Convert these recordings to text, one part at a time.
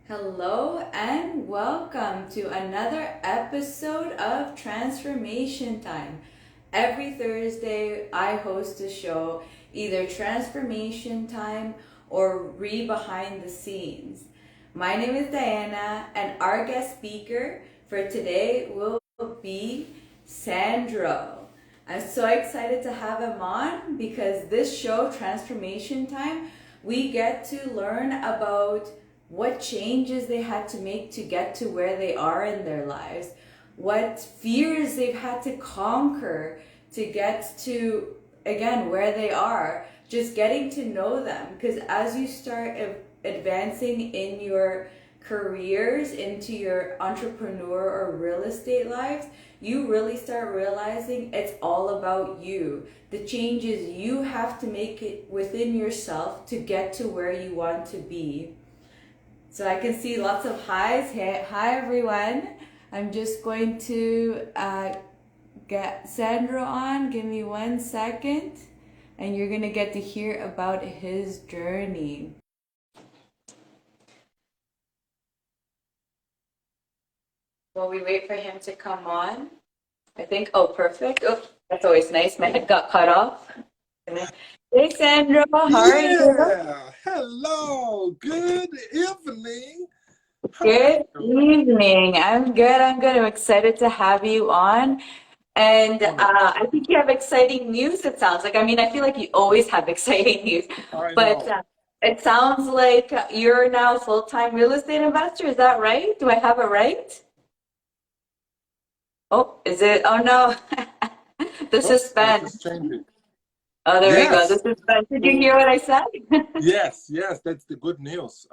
Hello and welcome to another episode of Transformation Time. Every Thursday, I host a show, either Transformation Time or Behind the Scenes. My name is Diana, and our guest speaker for today will be Sandro. I'm so excited to have him on because this show, Transformation Time, we get to learn about what changes they had to make to get to where they are in their lives, what fears they've had to conquer to get to, again, where they are, just getting to know them. Because as you start advancing in your careers, into your entrepreneur or real estate lives, you really start realizing it's all about you. The changes you have to make it within yourself to get to where you want to be. So I can see lots of highs. Hi everyone. I'm just going to get Sandro on. Give me 1 second. And you're going to get to hear about his journey. While we wait for him to come on, I think, oh, perfect. Oh, that's always nice. My head got cut off. Hey Sandro, how are you? Yeah, hello, good evening. How are Good you? evening. I'm good. I'm excited to have you on. And Wonderful. I think you have exciting news, it sounds like. I mean, I feel like you always have exciting news, I but know. it sounds like you're now a full-time real estate investor. Is that right? Do I have it right? Oh, is it? Oh no. The Oh, I suspense. just changed it. Oh, there we go. The Yes. suspense. Did you So, hear what I said? yes, that's the good news.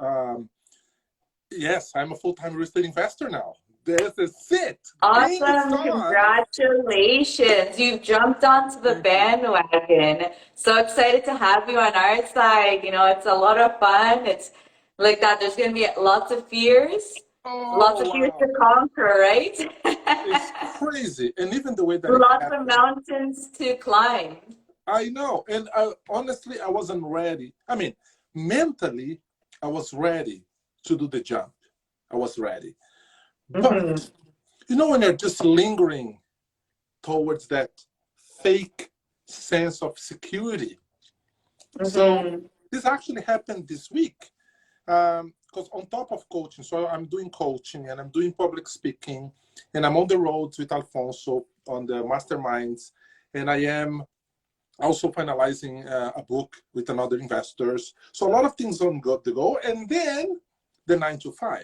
Yes, I'm a full-time real estate investor now. This is it. Thing is Awesome. on. Congratulations. You've jumped onto the Thank you. bandwagon. So excited to have you on our side. You know, it's a lot of fun. It's like that. There's going to be lots Oh, of fears to wow. conquer, right? It's crazy. And even the way that it Lots of happened. mountains to climb. I know. And honestly, I wasn't ready. I mean, mentally, I was ready to do the jump. I was ready. Hmm. But, when you're just lingering towards that fake sense of security. So, Hmm. this actually happened this week. Because on top of coaching, so I'm doing coaching and I'm doing public speaking, and I'm on the roads with Alfonso on the masterminds, and I am also finalizing a book with another investors. So a lot of things on the go, and then the 9 to 5.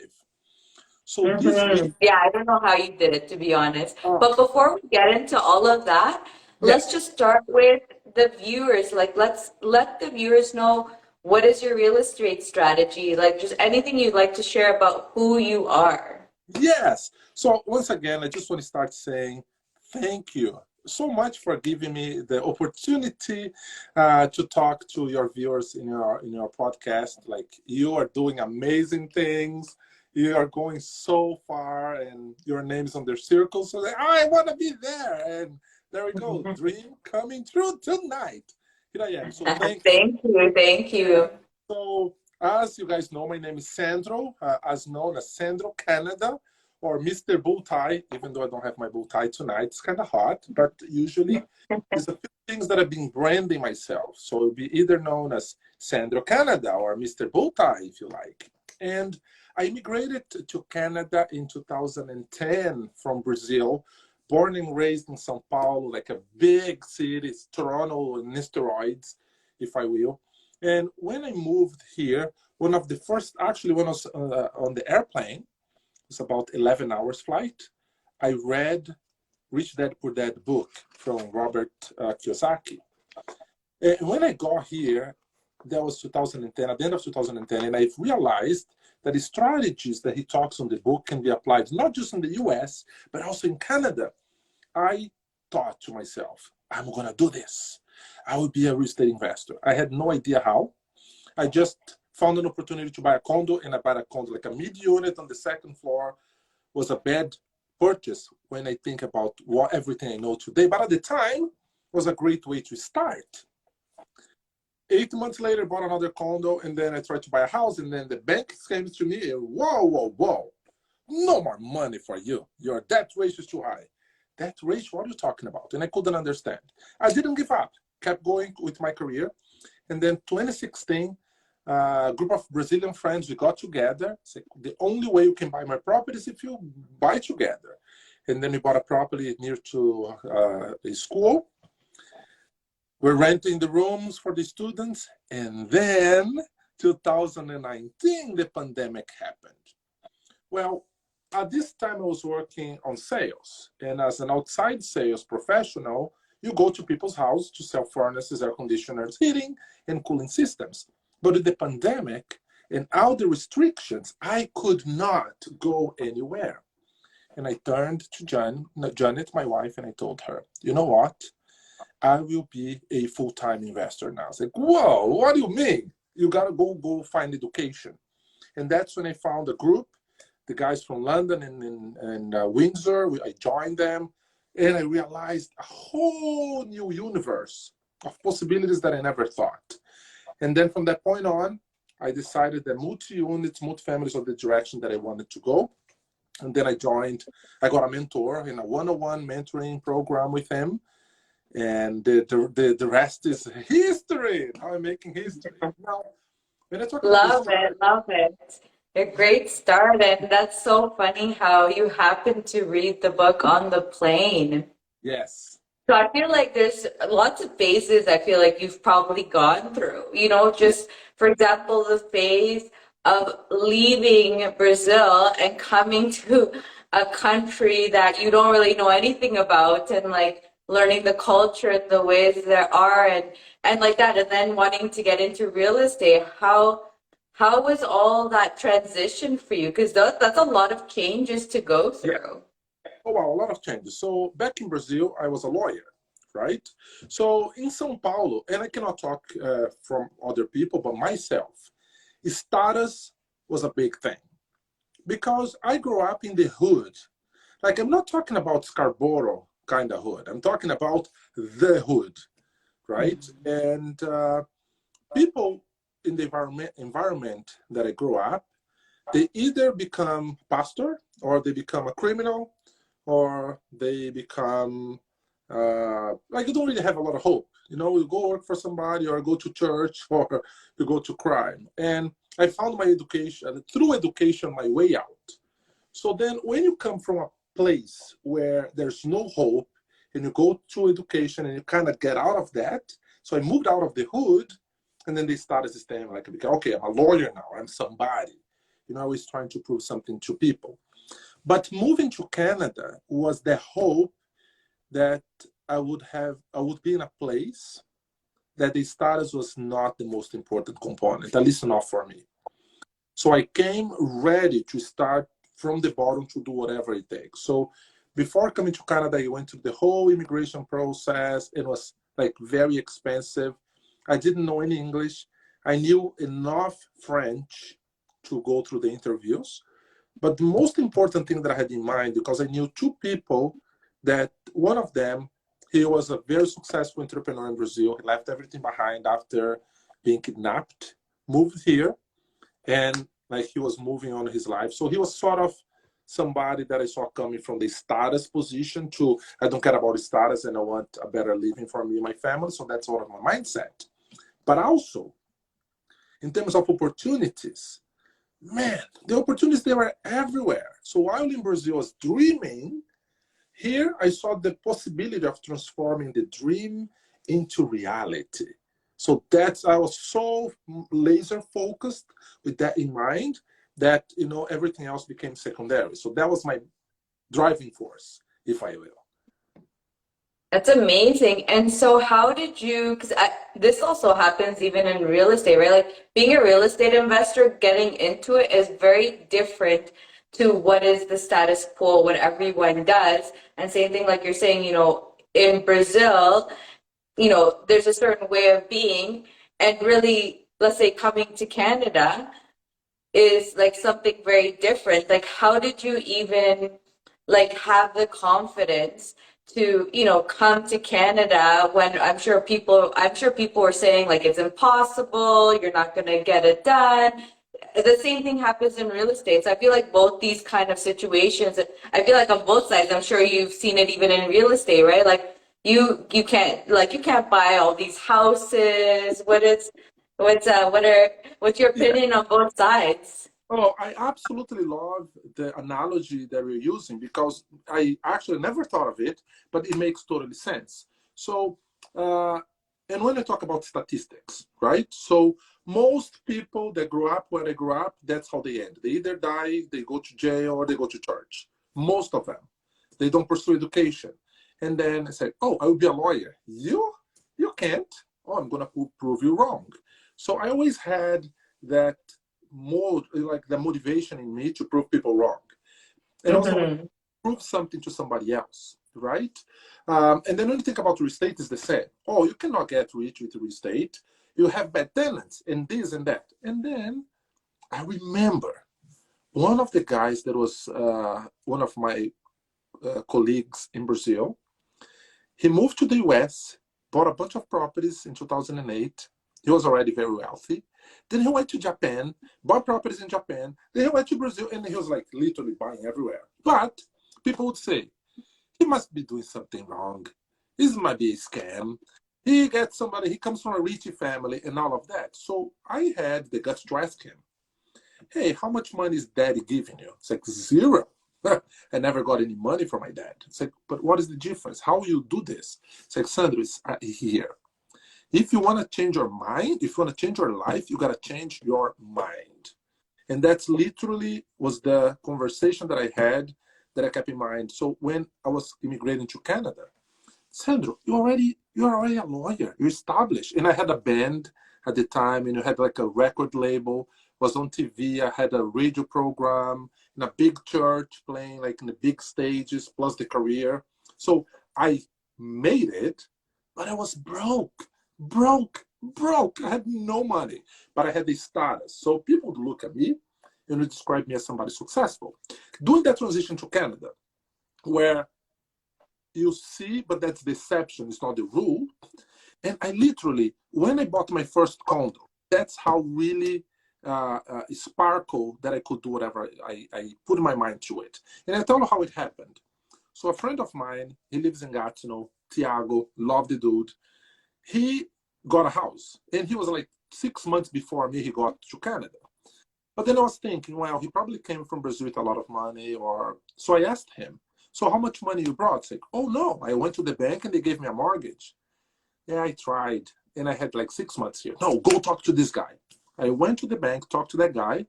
So this Hmm. week, Yeah, I don't know how you did it, to be honest. uh, But before we get into all of that, let's yes, just start with the viewers. Like, let's let the viewers know what is your real estate strategy? Like, just anything you'd like to share about who you are. yes. So once again, I just want to start saying thank you so much for giving me the opportunity to talk to your viewers in your podcast. Like, you are doing amazing things. You are going so far, and your name is on their circle. So like, I want to be there, and there we go. Dream coming true tonight. Here I am. So thank you. Thank you. Thank Yeah. you. So, as you guys know, my name is Sandro, as known as Sandro Canada or Mr. Bull Tie, even though I don't have my bull tie tonight. It's kind of hot, but usually it's a few things that I've been branding myself. So it'll be either known as Sandro Canada or Mr. Bull Tie, if you like. And I immigrated to Canada in 2010 from Brazil, born and raised in São Paulo, like a big city, Toronto in steroids, if I will. And when I moved here, one of the first, actually, when I was on the airplane, it's about 11 hours flight, I read Rich Dad Poor Dad book from Robert Kiyosaki. And when I got here, that was 2010, at the end of 2010, and I realized that the strategies that he talks on the book can be applied not just in the US, but also in Canada. I thought to myself, I'm going to do this. I will be a real estate investor. I had no idea how. I just found an opportunity to buy a condo, and I bought a condo, like a mid-unit on the second floor. Was a bad purchase when I think about everything I know today. But at the time, was a great way to start. 8 months later, bought another condo, and then I tried to buy a house, and then the bank came to me and whoa, whoa, whoa, no more money for you. Your debt ratio is too high. Debt ratio, what are you talking about? And I couldn't understand. I didn't give up, kept going with my career. And then 2016, a group of Brazilian friends, we got together. Said, the only way you can buy my property is if you buy together. And then we bought a property near to a school. We're renting the rooms for the students. And then 2019, the pandemic happened. Well, at this time, I was working on sales. And as an outside sales professional, you go to people's houses to sell furnaces, air conditioners, heating, and cooling systems. But with the pandemic and all the restrictions, I could not go anywhere. And I turned to Janet, my wife, and I told her, you know what? I will be a full-time investor now. I was like, whoa, what do you mean? You got to go find education. And that's when I found a group, the guys from London and Windsor. I joined them, and I realized a whole new universe of possibilities that I never thought. And then from that point on, I decided that multi-units, multi-families are the direction that I wanted to go. And then I got a mentor in a one-on-one mentoring program with him. And the rest is history. Now I'm making history. Now, when I talk about Love it. A great start. And that's so funny how you happened to read the book on the plane. yes. So I feel like there's lots of phases I feel like you've probably gone through. You know, just for example, the phase of leaving Brazil and coming to a country that you don't really know anything about and like learning the culture and the ways there are and like that, and then wanting to get into real estate. How was all that transition for you? Because that's a lot of changes to go Yeah. through. Oh, wow, a lot of changes. So back in Brazil, I was a lawyer, right? So in São Paulo, and I cannot talk from other people, but myself, status was a big thing because I grew up in the hood. Like, I'm not talking about Scarborough kind of hood. I'm talking about the hood, right? And people in the environment that I grew up, they either become pastor or they become a criminal or they become like you don't really have a lot of hope. You know, you go work for somebody or go to church or you go to crime. And I found my education, through education, my way out. So then when you come from a place where there's no hope and you go to education and you kind of get out of that. So I moved out of the hood and then they started saying like, okay, I'm a lawyer now, I'm somebody. You know, I was trying to prove something to people. But moving to Canada was the hope that I would be in a place that the status was not the most important component, at least not for me. So I came ready to start from the bottom to do whatever it takes. So before coming to Canada, I went through the whole immigration process. It was like very expensive. I didn't know any English. I knew enough French to go through the interviews. But the most important thing that I had in mind, because I knew two people that one of them, he was a very successful entrepreneur in Brazil. He left everything behind after being kidnapped, moved here, and like he was moving on his life. So he was sort of somebody that I saw coming from the status position to, I don't care about the status and I want a better living for me and my family. So that's sort of my mindset. But also, in terms of opportunities, man, the opportunities, they were everywhere. So while in Brazil I was dreaming, here I saw the possibility of transforming the dream into reality. So I was so laser focused with that in mind that, you know, everything else became secondary. So that was my driving force, if I will. That's amazing. And so how did you, because this also happens even in real estate, right? Like being a real estate investor, getting into it is very different to what is the status quo, what everyone does. And same thing like you're saying, you know, in Brazil, you know, there's a certain way of being. And really, let's say coming to Canada is like something very different. Like how did you even like have the confidence to, you know, come to Canada when I'm sure people were saying like it's impossible, you're not going to get it done. The same thing happens in real estate. So I feel like both these kind of situations, I feel like on both sides, I'm sure you've seen it even in real estate, right? Like you can't buy all these houses. What's your Yeah. opinion on both sides? Oh, I absolutely love the analogy that we're using because I actually never thought of it, but it makes totally sense. So, uh, and when I talk about statistics, right? So, most people that grew up where they grew up, that's how they end. They either die, they go to jail, or they go to church. Most of them, they don't pursue education, and then I say, "Oh, I will be a lawyer." You can't. Oh, I'm gonna prove you wrong. So I always had that more like the motivation in me to prove people wrong, and also like, Mm-hmm. prove something to somebody else, right? And then when you think about real estate, is the same. Oh, you cannot get rich with real estate. You have bad tenants and this and that. And then I remember one of the guys that was one of my colleagues in Brazil. He moved to the US, bought a bunch of properties in 2008. He was already very wealthy. Then he went to Japan, bought properties in Japan. Then he went to Brazil, and he was like literally buying everywhere. But people would say, he must be doing something wrong. This might be a scam. He gets somebody, he comes from a rich family and all of that. So I had the guts to ask him, hey, how much money is daddy giving you? It's like zero. I never got any money from my dad. It's like, but what is the difference? How will you do this? It's like, Sandro, it's here. If you want to change your mind, if you want to change your life, you got to change your mind. And that's literally was the conversation that I had that I kept in mind. So when I was immigrating to Canada, Sandro, you're already a lawyer. You're established. And I had a band at the time, and you had like a record label, was on TV. I had a radio program in a big church playing like in the big stages, plus the career. So I made it, but I was broke. I had no money, but I had the status. So people would look at me and would describe me as somebody successful. Doing that transition to Canada, where you see, but that's the exception, it's not the rule. And I literally, when I bought my first condo, that's how really sparkle that I could do whatever I put my mind to it. And I tell you how it happened. So a friend of mine, he lives in Gatineau, Tiago, love the dude. He got a house, and he was like 6 months before me, he got to Canada. But then I was thinking, well, he probably came from Brazil with a lot of money, or so I asked him, so how much money you brought? It's like, oh no, I went to the bank and they gave me a mortgage. Yeah, I tried, and I had like 6 months here. No, go talk to this guy. I went to the bank, talked to that guy,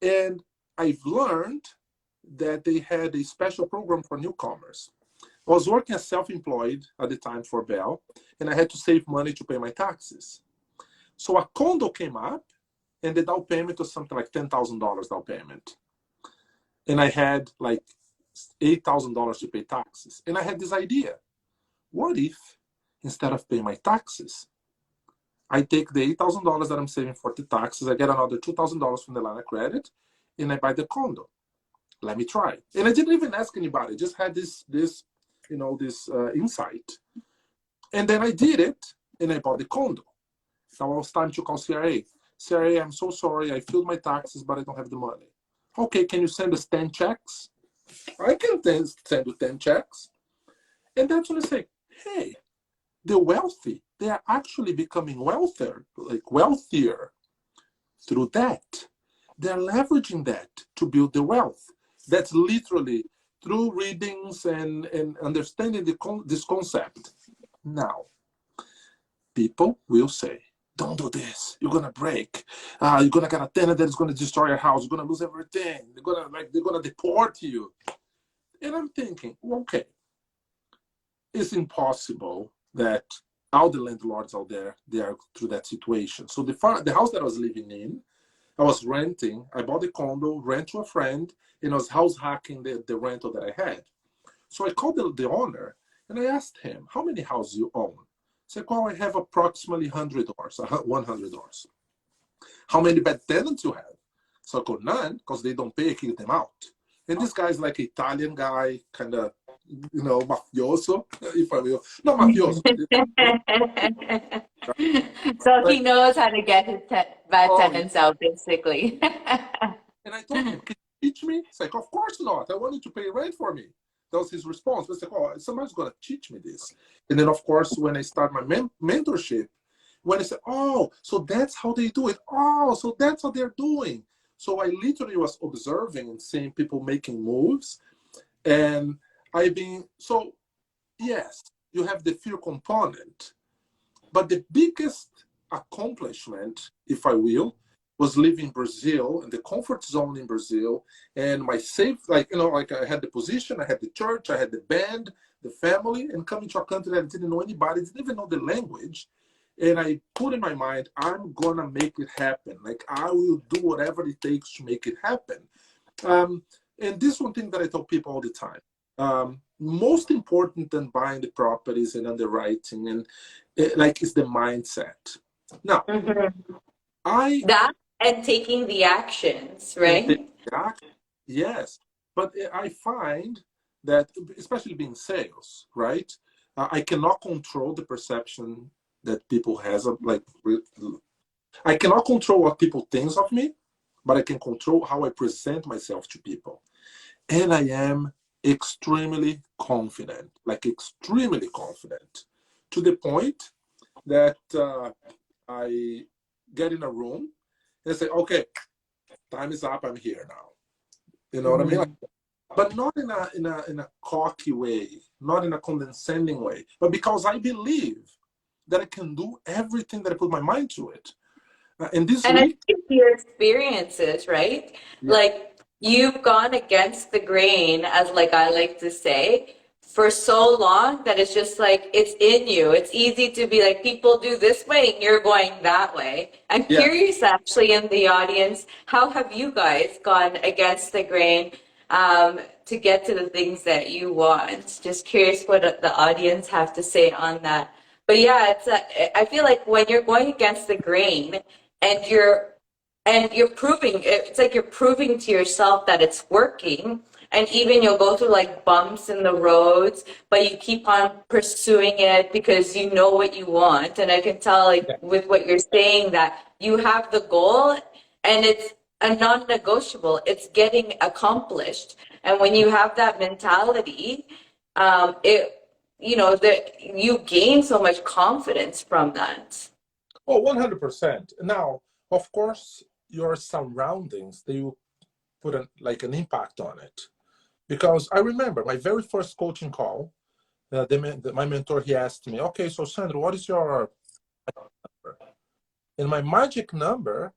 and I've learned that they had a special program for newcomers. I was working as self-employed at the time for Bell, and I had to save money to pay my taxes. So a condo came up, and the down payment was something like $10,000 down payment. And I had like $8,000 to pay taxes. And I had this idea. What if, instead of paying my taxes, I take the $8,000 that I'm saving for the taxes, I get another $2,000 from the line of credit, and I buy the condo. Let me try. And I didn't even ask anybody, just had this insight. And then I did it, and I bought the condo. Now it was time to call CRA. CRA, I'm so sorry, I filled my taxes, but I don't have the money. Okay, can you send us 10 checks? I can send you 10 checks. And that's when I say, hey, the wealthy, they are actually becoming wealthier through that. They're leveraging that to build the wealth. That's literally through readings and understanding this concept. Now, people will say, don't do this. You're gonna break. You're gonna get a tenant that is gonna destroy your house. You're gonna lose everything. They're gonna deport you. And I'm thinking, okay, it's impossible that all the landlords out there, they are through that situation. So the house that I was living in, I was renting. I bought the condo, rent to a friend, and I was house hacking the rental that I had. So I called the owner, and I asked him, how many houses you own? He said, well, I have approximately $100. How many bad tenants you have? So I go, none, because they don't pay, I kick them out. And this guy's like an Italian guy, kind of mafioso, if I will. Not mafioso. So he Like, knows how to get his bad oh, yeah. tenants out, basically. And I told him, can you teach me? It's like, of course not. I want you to pay rent for me. That was his response. It's like, oh, somebody's going to teach me this. And then, of course, when I start my mentorship, when I said, oh, so that's how they do it. Oh, so that's what they're doing. So I literally was observing and seeing people making moves. And so yes, you have the fear component. But the biggest accomplishment, if I will, was living in Brazil, in the comfort zone in Brazil, and my safe, like I had the position, I had the church, I had the band, the family, and coming to a country that I didn't know anybody, didn't even know the language. And I put in my mind, I'm gonna make it happen. Like, I will do whatever it takes to make it happen. And this one thing that I tell people all the time. Most important than buying the properties and underwriting and is the mindset. Now, Mhm. I That and taking the actions, and take right? action, yes, but I find that, especially being sales, right? I cannot control the perception that people has of I cannot control what people think of me, but I can control how I present myself to people. And I am extremely confident, like extremely confident, to the point that I get in a room and say, okay, time is up, I'm here now. You know what I mean? Mhm. But not in a cocky way, not in a condescending way, but because I believe that I can do everything that I put my mind to it. And this And I week, think it's your experiences, right? yeah, Like you've gone against the grain, as like I like to say, for so long that it's just like it's in you. It's easy to be like people do this way and you're going that way. I'm yeah, curious actually in the audience, how have you guys gone against the grain to get to the things that you want? Just curious what the audience have to say on that. But yeah, I feel like when you're going against the grain, and you're proving it's like you're proving to yourself that it's working, and even you'll go through like bumps in the roads, but you keep on pursuing it because you know what you want. And I can tell like yeah. with what you're saying that you have the goal, and it's a non-negotiable, it's getting accomplished. And when you have that mentality, it that you gain so much confidence from that. Oh, 100%. Now, of course, your surroundings, they will put an impact on it. Because I remember my very first coaching call, my mentor, he asked me, okay, so Sandro, what is your number? And my magic number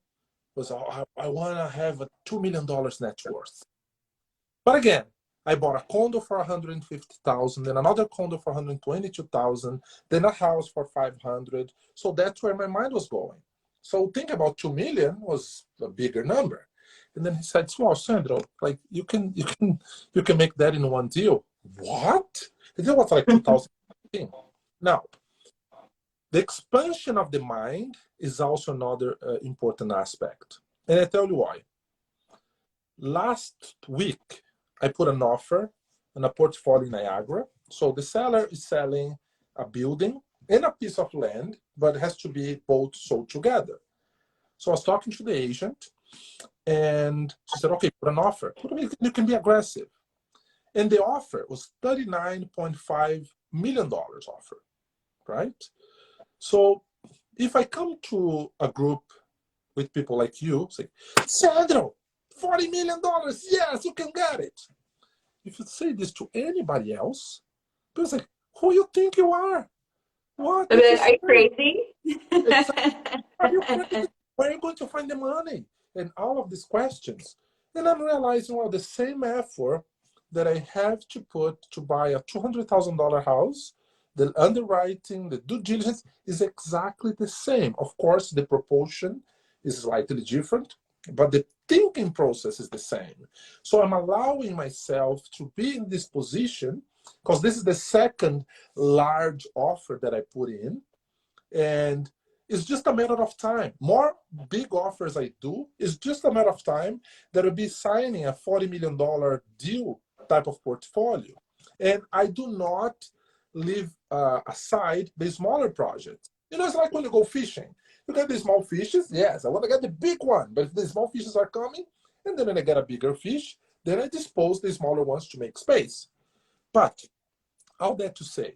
was, oh, I want to have a $2 million net worth. But again, I bought a condo for 150,000, then another condo for 122,000, then a house for 500. So that's where my mind was going. So think about 2 million was a bigger number. And then he said, "Well, Sandro, like you can make that in one deal." What? And that was like 2015. Now, the expansion of the mind is also another important aspect. And I tell you why. Last week, I put an offer on a portfolio in Niagara. So the seller is selling a building and a piece of land, but it has to be both sold together. So I was talking to the agent, and she said, okay, put an offer. You can be aggressive. And the offer was $39.5 million offer, right? So if I come to a group with people like you, say, Sandro, $40 million, yes, you can get it. If you say this to anybody else, people say, who you think you are? What I'd be did you like, are you say? crazy? Exactly. Are you crazy? Where are you going to find the money? And all of these questions. And I'm realizing, well, the same effort that I have to put to buy a $200,000 house, the underwriting, the due diligence is exactly the same. Of course, the proportion is slightly different, but the thinking process is the same. So I'm allowing myself to be in this position because this is the second large offer that I put in. And it's just a matter of time. More big offers I do, it's just a matter of time that I'll be signing a $40 million deal type of portfolio. And I do not leave aside the smaller projects. It's like when you go fishing. You get the small fishes, yes, I want to get the big one. But if the small fishes are coming, and then when I get a bigger fish, then I dispose the smaller ones to make space. But all that to say,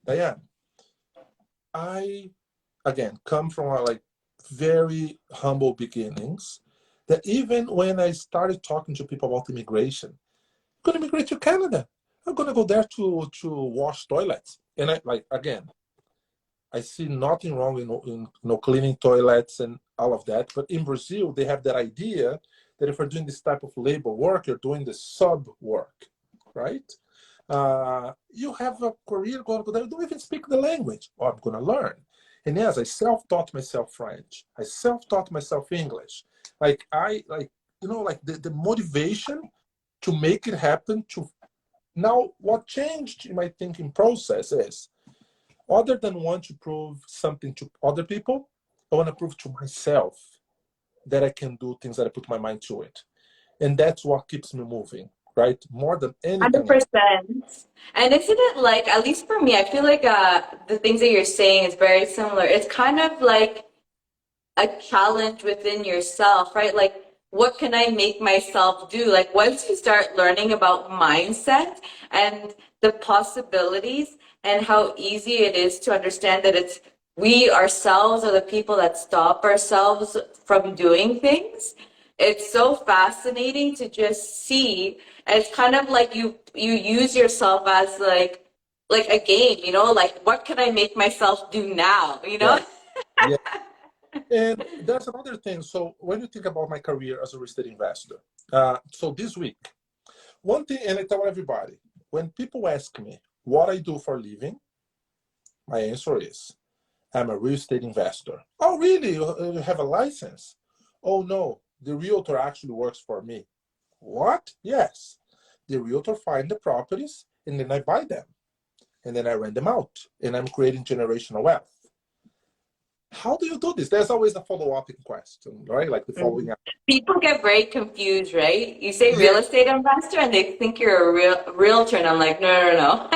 Diane, I, again, come from like very humble beginnings, that even when I started talking to people about immigration, I'm going to immigrate to Canada. I'm going to go there to wash toilets. And I, like, again, I see nothing wrong in cleaning toilets and all of that. But in Brazil, they have that idea that if you're doing this type of labor work, you're doing the sub work, right? You have a career going to there. You don't even speak the language. Oh, I'm going to learn. And yes, I self-taught myself French. I self-taught myself English. Like the motivation to make it happen. Now, what changed in my thinking process is, other than want to prove something to other people, I want to prove to myself that I can do things that I put my mind to it. And that's what keeps me moving, right? More than anything else. 100%. And isn't it like, at least for me, I feel like the things that you're saying is very similar. It's kind of like a challenge within yourself, right? Like, what can I make myself do? Like, once you start learning about mindset and the possibilities and how easy it is to understand that it's we ourselves are the people that stop ourselves from doing things. It's so fascinating to just see. And it's kind of like you use yourself as like a game, like what can I make myself do now, Yeah. Yeah. And there's another thing. So when you think about my career as a real estate investor, so this week, one thing, and I tell everybody, when people ask me what I do for a living, my answer is, I'm a real estate investor. Oh, really? You have a license? Oh, no. The realtor actually works for me. What? Yes. The realtor find the properties and then I buy them and then I rent them out and I'm creating generational wealth. How do you do this? There's always a follow-up question, right? Like the following up. People get very confused, right? You say Yeah. real estate investor and they think you're a realtor, and I'm like, no, no, no.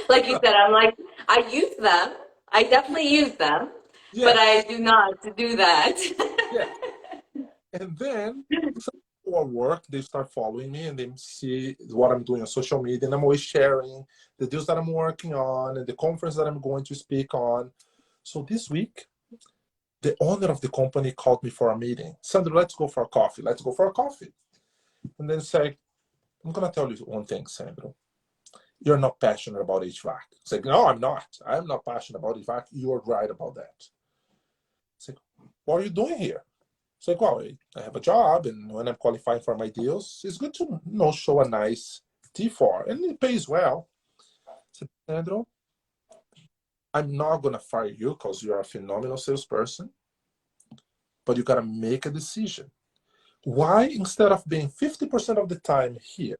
Like you said, I'm like, I use them. I definitely use them, but I Yes. do not do that. Yes. And then some people at work, they start following me and they see what I'm doing on social media. And I'm always sharing the deals that I'm working on and the conference that I'm going to speak on. So this week, the owner of the company called me for a meeting. Sandro, let's go for a coffee. Let's go for a coffee. And then say, I'm going to tell you one thing, Sandro. You're not passionate about HVAC. It's like, no, I'm not. I'm not passionate about HVAC. You're right about that. It's like, what are you doing here? It's like, well, I have a job, and when I'm qualifying for my deals, it's good to show a nice T4, and it pays well. I said, Sandro, I'm not going to fire you because you're a phenomenal salesperson, but you got to make a decision. Why, instead of being 50% of the time here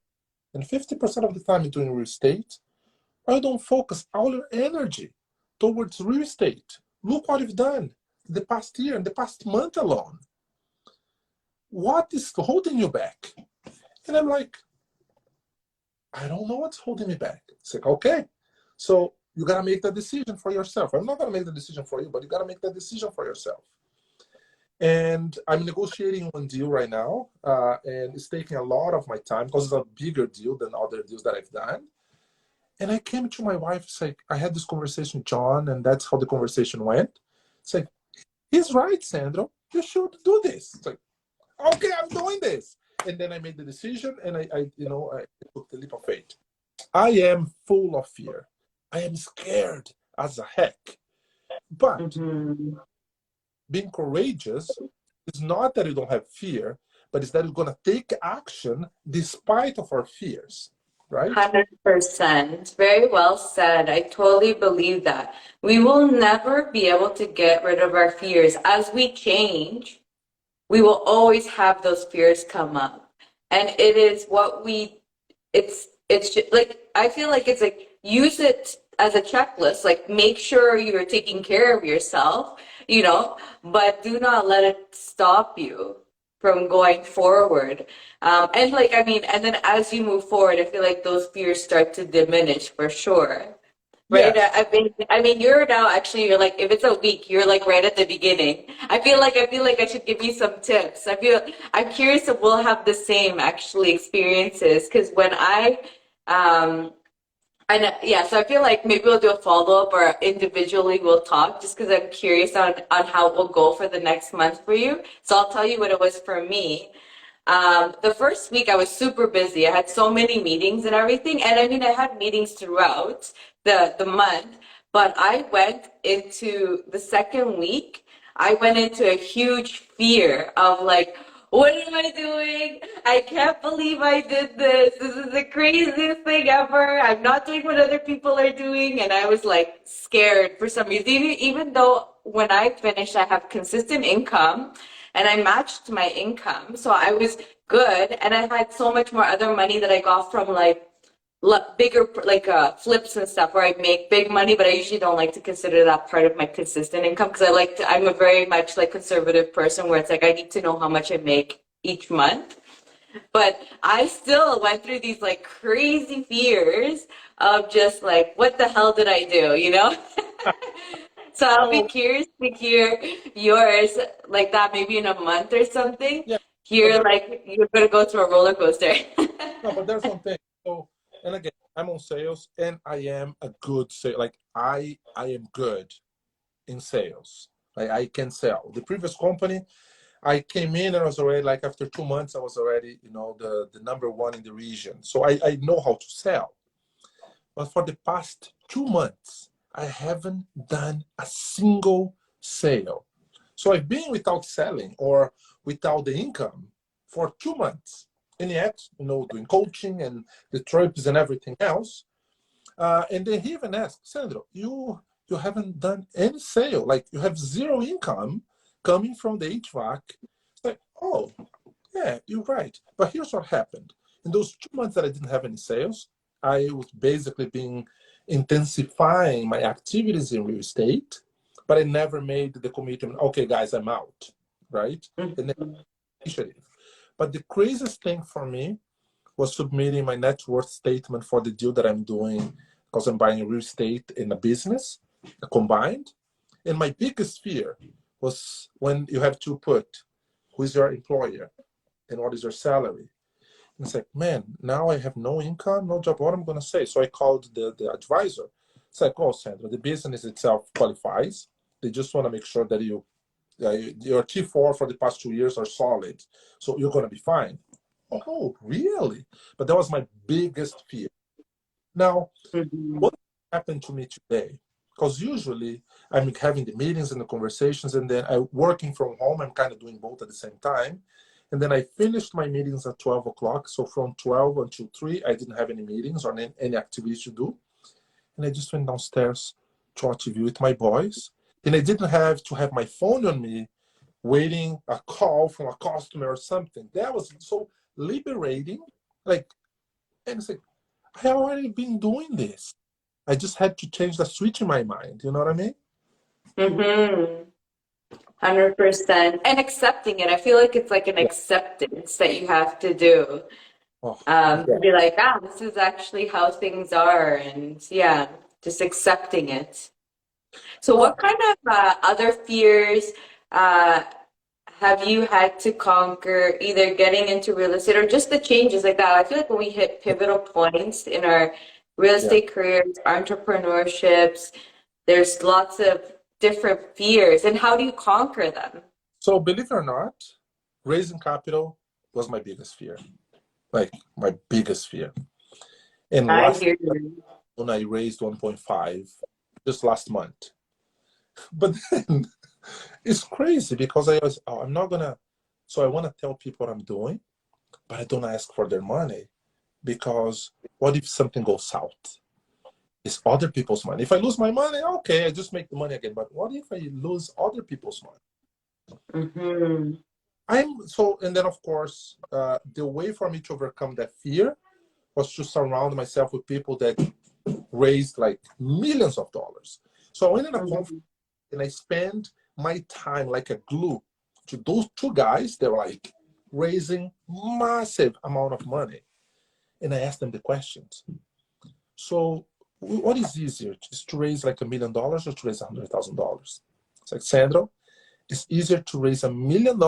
and 50% of the time doing real estate, I don't focus all your energy towards real estate? Look what you've done the past year and the past month alone. What is holding you back? And I'm like, I don't know what's holding me back. It's like, okay, so you got to make that decision for yourself. I'm not going to make the decision for you, but you got to make that decision for yourself. And I'm negotiating one deal right now, and it's taking a lot of my time because it's a bigger deal than other deals that I've done. And I came to my wife, it's like, I had this conversation with John, and that's how the conversation went. It's like, he's right, Sandro. You should do this. It's like, okay, I'm doing this. And then I made the decision, and I took the leap of faith. I am full of fear. I am scared as a heck. But Mhm. being courageous is not that you don't have fear, but it's that you're going to take action despite of our fears, right? 100%. Very well said. I totally believe that. We will never be able to get rid of our fears. As we change, we will always have those fears come up. And it is what it's just, like, I feel like it's like, use it as a checklist. Like, make sure you're taking care of yourself, but do not let it stop you. from going forward. And like, I mean, and then as you move forward, I feel like those fears start to diminish for sure. Right. Yes. I mean, you're now actually, you're like, if it's a week, you're like right at the beginning. I feel like I should give you some tips. I'm curious if we'll have the same actually experiences. Because when um, yeah, so I feel like maybe we'll do a follow-up or individually we'll talk just because I'm curious on how it will go for the next month for you. So I'll tell you what it was for me. The first week I was super busy. I had so many meetings and everything. And I mean, I had meetings throughout the month, but I went into the second week, I went into a huge fear of like, what am I doing? I can't believe I did this. This is the craziest thing ever. I'm not doing what other people are doing. And I was like scared for some reason, even though when I finished, I have consistent income and I matched my income. So I was good. And I had so much more other money that I got from like bigger like flips and stuff where I make big money, but I usually don't like to consider that part of my consistent income because I'm a very much like conservative person where it's like I need to know how much I make each month. But I still went through these like crazy fears of just like, what the hell did I do, you know? So I'll be Oh, curious to hear yours like that maybe in a month or something. yeah. But You're there, like, you're gonna go through a roller coaster. no, but there's one thing. So, and again, I'm on sales, and I am a good sale. Like I am good in sales. Like I can sell. The previous company, I came in and I was already like after 2 months, I was already the number one in the region. So I know how to sell. But for the past 2 months, I haven't done a single sale. So I've been without selling or without the income for 2 months. And yet, doing coaching and the trips and everything else. And then he even asked, Sandro, you haven't done any sale. Like you have zero income coming from the HVAC. It's like, oh, yeah, you're right. But here's what happened. In those 2 months that I didn't have any sales, I was basically being intensifying my activities in real estate, but I never made the commitment, okay, guys, I'm out, right? The next initiative. But the craziest thing for me was submitting my net worth statement for the deal that I'm doing because I'm buying real estate in a business combined. And my biggest fear was when you have to put who is your employer and what is your salary. And it's like, man, now I have no income, no job. What am I going to say? So I called the advisor. It's like, oh, Sandra, the business itself qualifies. They just want to make sure that your T4 for the past 2 years are solid. So you're going to be fine. Oh, really? But that was my biggest fear. Now, Mhm. what happened to me today? Because usually I'm having the meetings and the conversations, and then I'm working from home. I'm kind of doing both at the same time. And then I finished my meetings at 12 o'clock. So from 12 until 3, I didn't have any meetings or any activities to do. And I just went downstairs to watch TV with my boys. And I didn't have to have my phone on me waiting a call from a customer or something. That was so liberating. Like, and it's like, I already been doing this. I just had to change the switch in my mind. You know what I mean? Mm-hmm. 100%. And accepting it. I feel like it's like an Yeah. acceptance that you have to do. Oh, To yeah. be like, this is actually how things are. And yeah, just accepting it. So, Oh, what kind of other fears uh, have you had to conquer, either getting into real estate or just the changes like that? I feel like when we hit pivotal points in our real yeah. estate careers, entrepreneurships, there's lots of different fears. And how do you conquer them? So believe it or not, raising capital was my biggest fear. Like my biggest fear. And I last hear you. when I raised 1.5 just last month. But then it's crazy because I was, I'm not gonna. So I want to tell people what I'm doing, but I don't ask for their money because what if something goes south? It's other people's money. If I lose my money, okay, I just make the money again. But what if I lose other people's money? Mm-hmm. And then of course, the way for me to overcome that fear was to surround myself with people that raised like millions of dollars. So I went in a conference Mm-hmm. and I spent my time like a glue to those two guys. They were like raising massive amount of money. And I asked them the questions. So what is easier, just to raise like $1 million or to raise $100,000? It's like, Sandro, it's easier to raise $1 million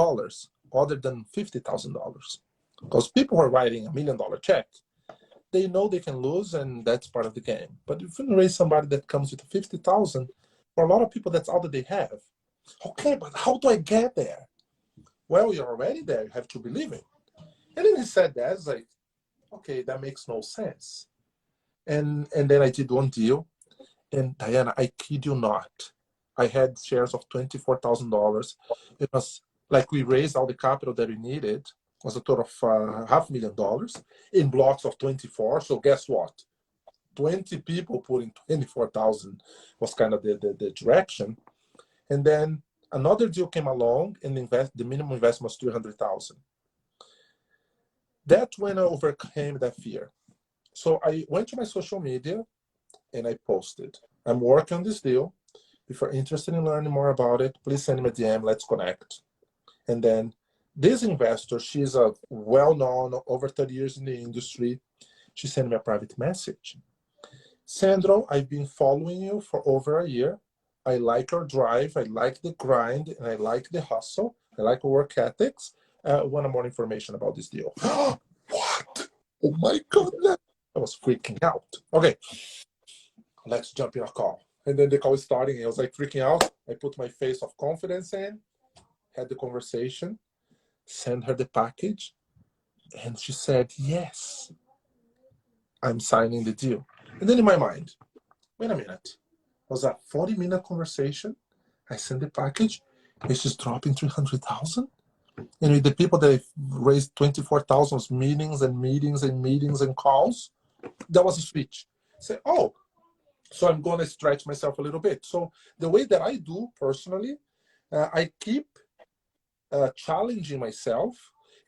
other than $50,000, because people who are writing $1 million check, they know they can lose, and that's part of the game. But if you raise somebody that comes with 50,000, for a lot of people, that's all that they have. Okay, but how do I get there? Well, you're already there. You have to believe it. And then he said that. I was like, okay, that makes no sense. And then I did one deal. And Diana, I kid you not, I had shares of $24,000. It was like we raised all the capital that we needed. It was a total of $500,000 in blocks of 24. So guess what? 20 people putting 24,000 was kind of the direction. And then another deal came along, and the minimum investment was 300,000. That's when I overcame that fear. So I went to my social media and I posted, I'm working on this deal. If you're interested in learning more about it, please send me a DM, let's connect. And then this investor, she's a well-known, over 30 years in the industry. She sent me a private message. Sandro, I've been following you for over a year. I like your drive, I like the grind, and I like the hustle. I like work ethics. I want more information about this deal. What? Oh my goodness. I was freaking out. Okay, let's jump in a call. And then the call is starting, and I was like freaking out. I put my face of confidence in, had the conversation, sent her the package, and she said, yes, I'm signing the deal. And then in my mind, wait a minute. It was a 40-minute conversation. I sent the package. It's just dropping 300,000. And with the people that raised 24,000 meetings and meetings and meetings and calls, that was a switch. Say, oh, so I'm going to stretch myself a little bit. So the way that I do personally, I keep challenging myself,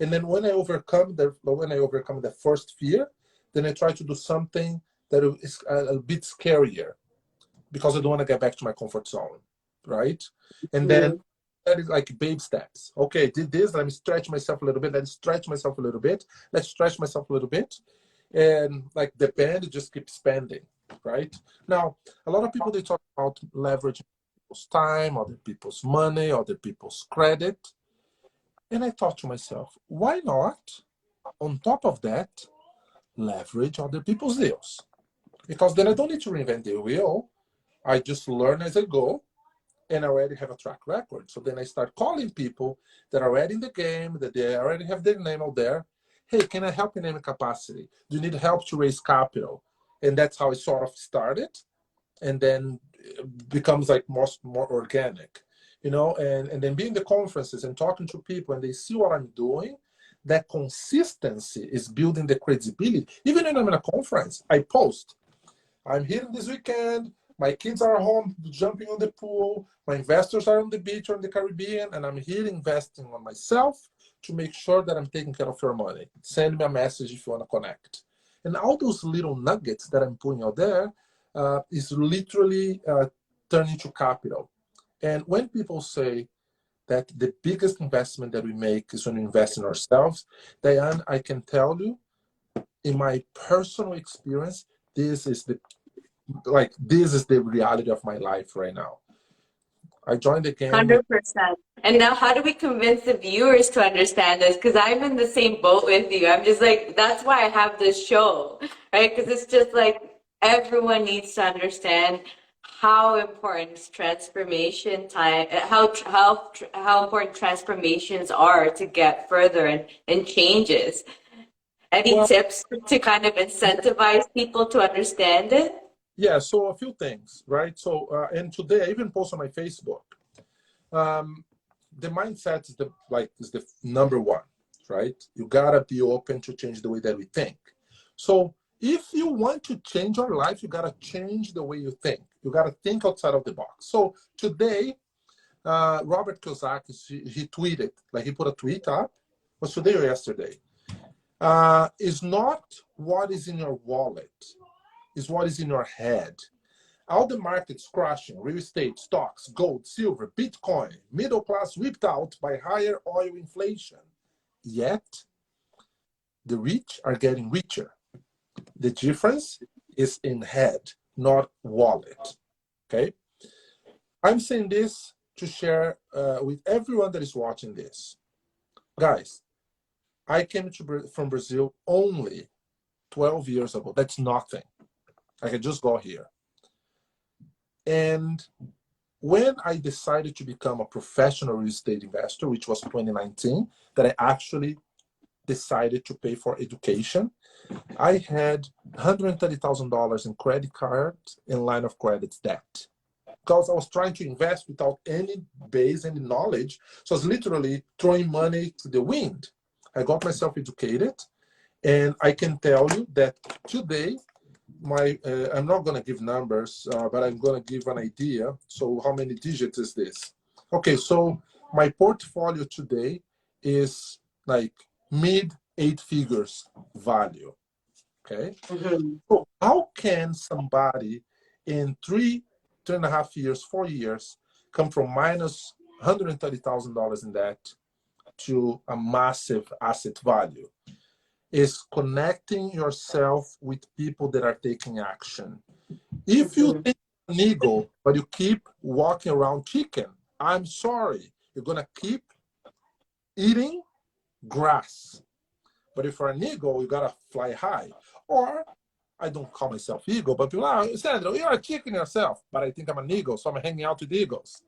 and then when I overcome the first fear, then I try to do something that is a bit scarier, because I don't want to get back to my comfort zone, right? And then that is like babe steps. Okay, did this, let me stretch myself a little bit, let's stretch myself a little bit, let's stretch myself a little bit. And like the band just keeps expanding, right? Now, a lot of people, they talk about leveraging people's time, other people's money, other people's credit. And I thought to myself, why not, on top of that, leverage other people's deals? Because then I don't need to reinvent the wheel. I just learn as I go, and I already have a track record. So then I start calling people that are already in the game, that they already have their name out there. Hey, can I help in any capacity? Do you need help to raise capital? And that's how it sort of started, and then it becomes like more organic, and then being the conferences and talking to people, and they see what I'm doing. That consistency is building the credibility. Even when I'm in a conference, I post, I'm here this weekend. My kids are home jumping on the pool. My investors are on the beach or in the Caribbean, and I'm here investing on myself to make sure that I'm taking care of your money. Send me a message if you want to connect. And all those little nuggets that I'm putting out there is literally turning to capital. And when people say that the biggest investment that we make is when we invest in ourselves, Diane, I can tell you, in my personal experience, this is the reality of my life right now. I joined the game. 100%. And now, how do we convince the viewers to understand this? Because I'm in the same boat with you. I'm just like, that's why I have this show, right? Because it's just like everyone needs to understand how important transformation time, how important transformations are to get further and changes. Any Well, tips to kind of incentivize people to understand it? yeah, so a few things, right? So, and today I even post on my Facebook. The mindset is the number one, right? You gotta be open to change the way that we think. So if you want to change your life, you gotta change the way you think. You gotta think outside of the box. So today, Robert Kiyosaki, he tweeted, like he put a tweet up, was today or yesterday? Is not what is in your wallet, is what is in your head. All the markets crashing, real estate, stocks, gold, silver, Bitcoin, middle class ripped out by higher oil inflation. yet the rich are getting richer. The difference is in head, not wallet. Okay? I'm saying this to share with everyone that is watching this. Guys, I came from Brazil only 12 years ago. That's nothing. I can just go here. And when I decided to become a professional real estate investor, which was 2019, that I actually decided to pay for education, I had $130,000 in credit cards and line of credit debt. Because I was trying to invest without any base, any knowledge. So I was literally throwing money to the wind. I got myself educated, and I can tell you that today, I'm not going to give numbers, but I'm going to give an idea. So how many digits is this? Okay, so my portfolio today is like mid 8 figures value. Okay. Mm-hmm. So how can somebody in 3.5 years, 4 years, come from minus $130,000 in debt to a massive asset value? Is connecting yourself with people that are taking action. If you think an ego, but you keep walking around chicken, I'm sorry, you're gonna keep eating grass. But if you're an eagle, you gotta fly high. Or I don't call myself eagle, but people are, Sandro, you're a chicken yourself. But I think I'm an eagle, so I'm hanging out with eagles.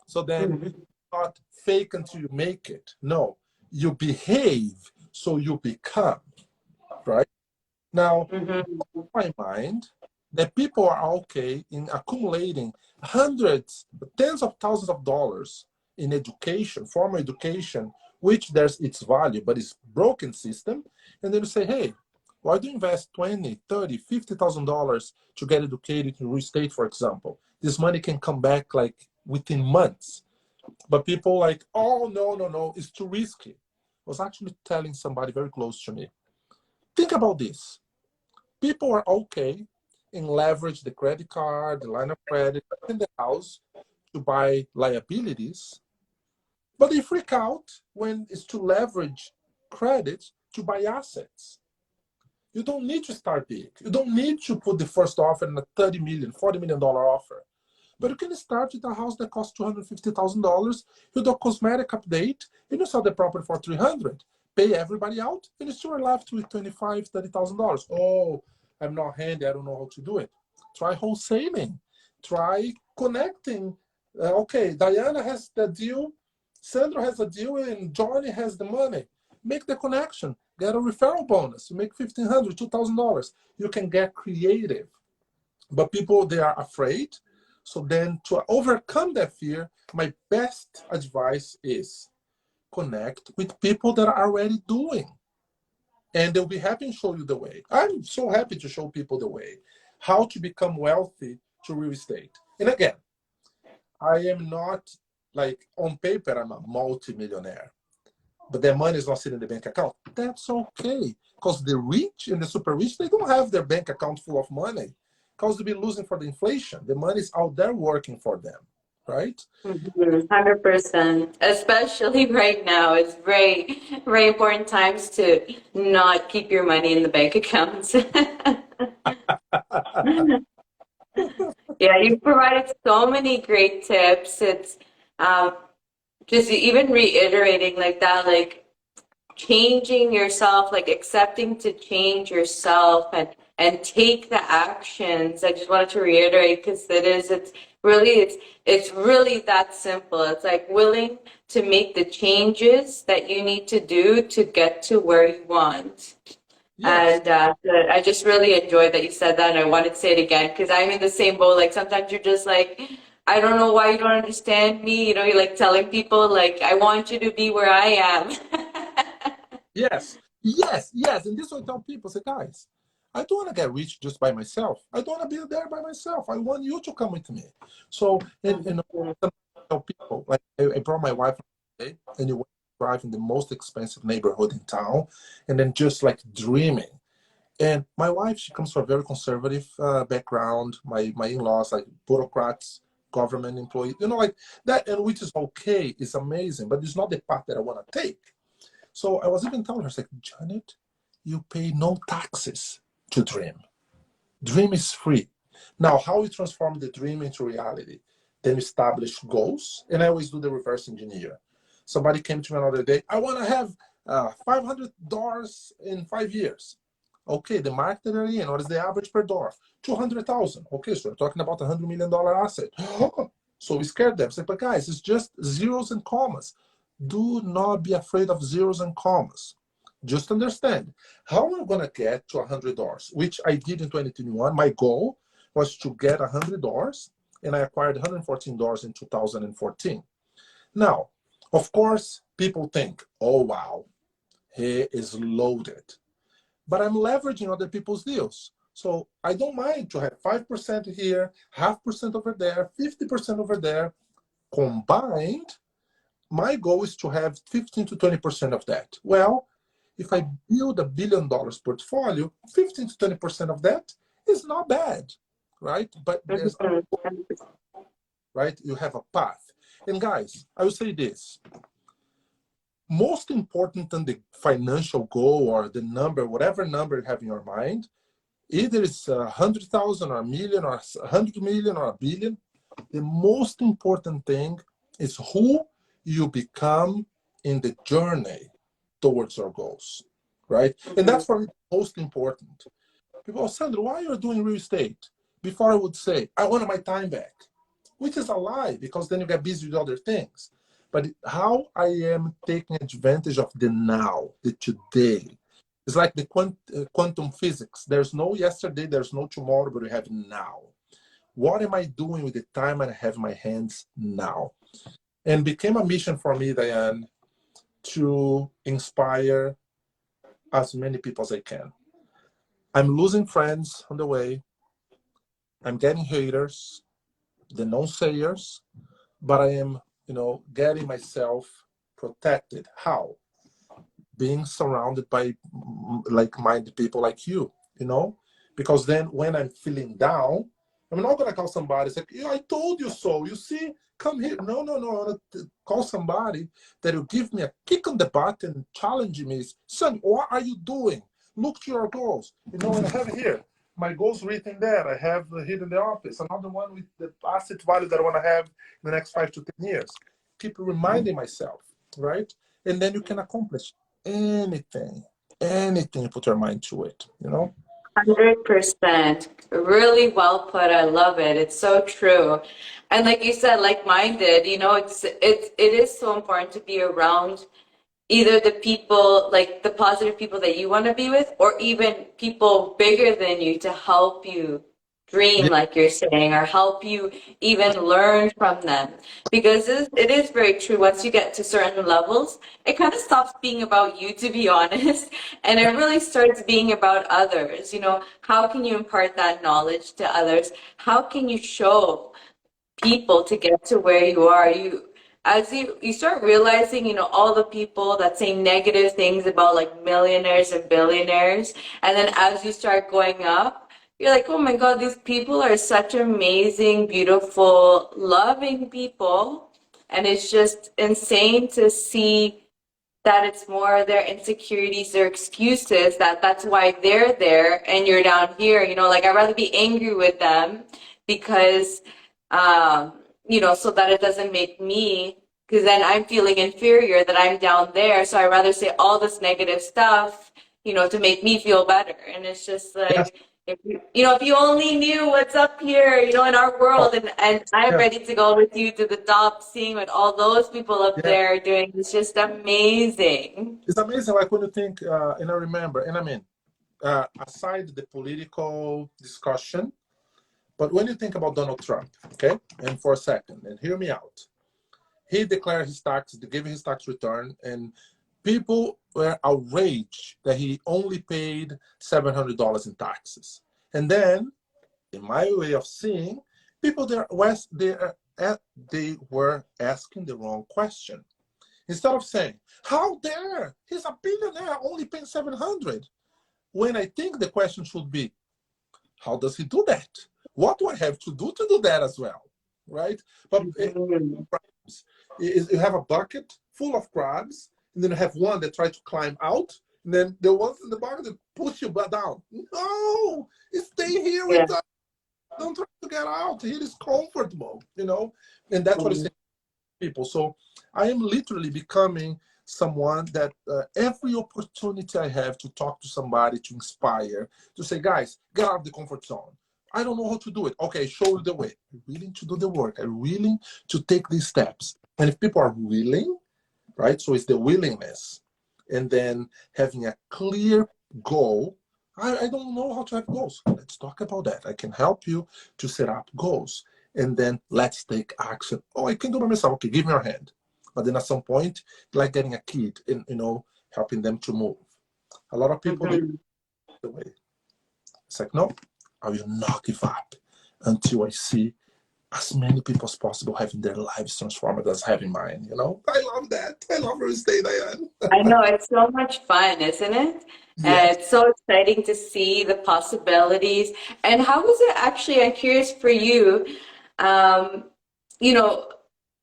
So then, not fake until you make it. No, you behave so you become. Right? Now, my mind that people are okay in accumulating hundreds, tens of thousands of dollars in education, formal education, which there's its value, but it's broken system. And then you say, hey, why do you invest 20, 30, $50,000 to get educated in real estate, for example? This money can come back like within months. But people like, oh, no, it's too risky. I was actually telling somebody very close to me, think about this. People are okay in leverage the credit card, the line of credit, in the house to buy liabilities, but they freak out when it's to leverage credit to buy assets. You don't need to start big. You don't need to put the first offer in a $30 million, $40 million offer. But you can start with a house that costs $250,000, you do a cosmetic update, and you sell the property for $300,000. Pay everybody out, and you still are left with $25,000, $30,000. Oh, I'm not handy, I don't know how to do it. Try wholesaling. Try connecting. Okay, Diana has the deal, Sandro has a deal, and Johnny has the money. Make the connection. Get a referral bonus. You make $1,500, $2,000. You can get creative. But people, they are afraid. So then to overcome that fear, my best advice is connect with people that are already doing. And they'll be happy to show you the way. I'm so happy to show people the way. How to become wealthy through real estate. And again, I am not like on paper, I'm a multi-millionaire. But their money is not sitting in the bank account. That's okay. Because the rich and the super rich, they don't have their bank account full of money. Because they've been losing for the inflation. The money is out there working for them, right? 100%. Especially right now, it's very, very important times to not keep your money in the bank accounts. Yeah, you've provided so many great tips. It's um, just even reiterating like that, like changing yourself, like accepting to change yourself and take the actions. I just wanted to reiterate because it's really that simple. It's like willing to make the changes that you need to do to get to where you want. Yes. And I just really enjoyed that you said that, and I wanted to say it again because I'm in the same boat. Like sometimes you're just like, I don't know why you don't understand me. You know, you're like telling people like, I want you to be where I am. Yes. Yes. Yes. And this will tell people, say, guys, I don't want to get rich just by myself. I don't want to be there by myself. I want you to come with me. So, and I tell people, like I brought my wife today, and you drive in the most expensive neighborhood in town, and then just like dreaming. And my wife, she comes from a very conservative background. My in-laws, like bureaucrats, government employees, like that, and which is okay, it's amazing, but it's not the path that I want to take. So I was even telling her, I was like, Janet, you pay no taxes to dream. Dream is free. Now, how we transform the dream into reality? Then establish goals, and I always do the reverse engineer. Somebody came to me another day, I want to have $500 in 5 years. Okay, the market they're in, what is the average per door? 200,000. Okay, so we're talking about $100 million asset. So we scared them. Say, but guys, it's just zeros and commas. Do not be afraid of zeros and commas. Just understand how am I going to get to $100, which I did in 2021. My goal was to get $100, and I acquired $114 in 2014. Now, of course, people think, oh, wow, he is loaded. But I'm leveraging other people's deals. So I don't mind to have 5% here, 0.5% over there, 50% over there. Combined, my goal is to have 15 to 20% of that. Well, if I build $1 billion portfolio, 15 to 20% of that is not bad, right? But there's a, right? You have a path. And guys, I will say this. Most important than the financial goal or the number, whatever number you have in your mind, either it's 100,000 or a million or 100 million or a billion, the most important thing is who you become in the journey towards your goals, right? And that's for me most important. People, Sandro, why are you doing real estate? Before I would say, I want my time back, which is a lie because then you get busy with other things. But how I am taking advantage of the now, the today. It's like the quantum physics. There's no yesterday, there's no tomorrow, but we have now. What am I doing with the time I have in my hands now? And became a mission for me, Diane, to inspire as many people as I can. I'm losing friends on the way. I'm getting haters, the non-sayers, but I am, getting myself protected. How? Being surrounded by like-minded people like you, because then when I'm feeling down, I'm not going to call somebody and say, yeah, I told you so. You see, come here. No. I want to call somebody that will give me a kick on the butt and challenge me. Son, what are you doing? Look to your goals. And I have here my goals written there. I have here in the office another one with the asset value that I want to have in the next 5 to 10 years. Keep reminding myself, right? And then you can accomplish anything you put your mind to it. 100%. Really well put. I love it. It's so true. And like you said, like-minded, it is so important to be around either the people, like the positive people that you want to be with, or even people bigger than you to help you dream, Yeah, like you're saying, or help you even learn from them. Because it is very true. Once you get to certain levels, it kind of stops being about you, to be honest, and it really starts being about others. How can you impart that knowledge to others? How can you show people to get to where you are? As you start realizing, all the people that say negative things about like millionaires and billionaires, and then as you start going up, you're like, oh my God, these people are such amazing, beautiful, loving people. And it's just insane to see that it's more their insecurities, their excuses, that's why they're there and you're down here. Like I'd rather be angry with them because so that it doesn't make me, because then I'm feeling inferior that I'm down there. So I'd rather say all this negative stuff, to make me feel better. And it's just yes, like, if you only knew what's up here, in our world, and I'm yes, ready to go with you to the top, seeing what all those people up yeah. there are doing. It's just amazing. It's amazing, like when you think, and I remember, and I mean, aside the political discussion, but when you think about Donald Trump, okay, and for a second, and hear me out, he declared his tax, they gave his tax return, and people were outraged that he only paid $700 in taxes. And then, in my way of seeing, people there was they were asking the wrong question. Instead of saying, "How dare he's a billionaire only paying 700?" When I think the question should be, "How does he do that? What do I have to do that as well?" Right? But Mhm. you have a bucket full of crabs, and then you have one that try to climb out, and then the ones in the bottom that push you back down. No, stay here Yeah. with us. Don't try to get out. Here is comfortable, you know, and that's what I say to people. So I am literally becoming someone that every opportunity I have to talk to somebody, to inspire, to say, guys, get out of the comfort zone. I don't know how to do it. Okay, show you the way. I'm willing to do the work. I'm willing to take these steps. And if people are willing, right? So it's the willingness. And then having a clear goal. I don't know how to have goals. Let's talk about that. I can help you to set up goals. And then let's take action. Oh, I can do it by myself. Okay, give me your hand. But then at some point, like getting a kid and, you know, helping them to move. A lot of people do the way. It's like, no, I will not give up until I see as many people as possible having their lives transformed as having mine, you know? I love that. I love real estate, Diane. I know, it's so much fun, isn't it? Yes. It's so exciting to see the possibilities. And how was it actually, I'm curious for you, um, you know,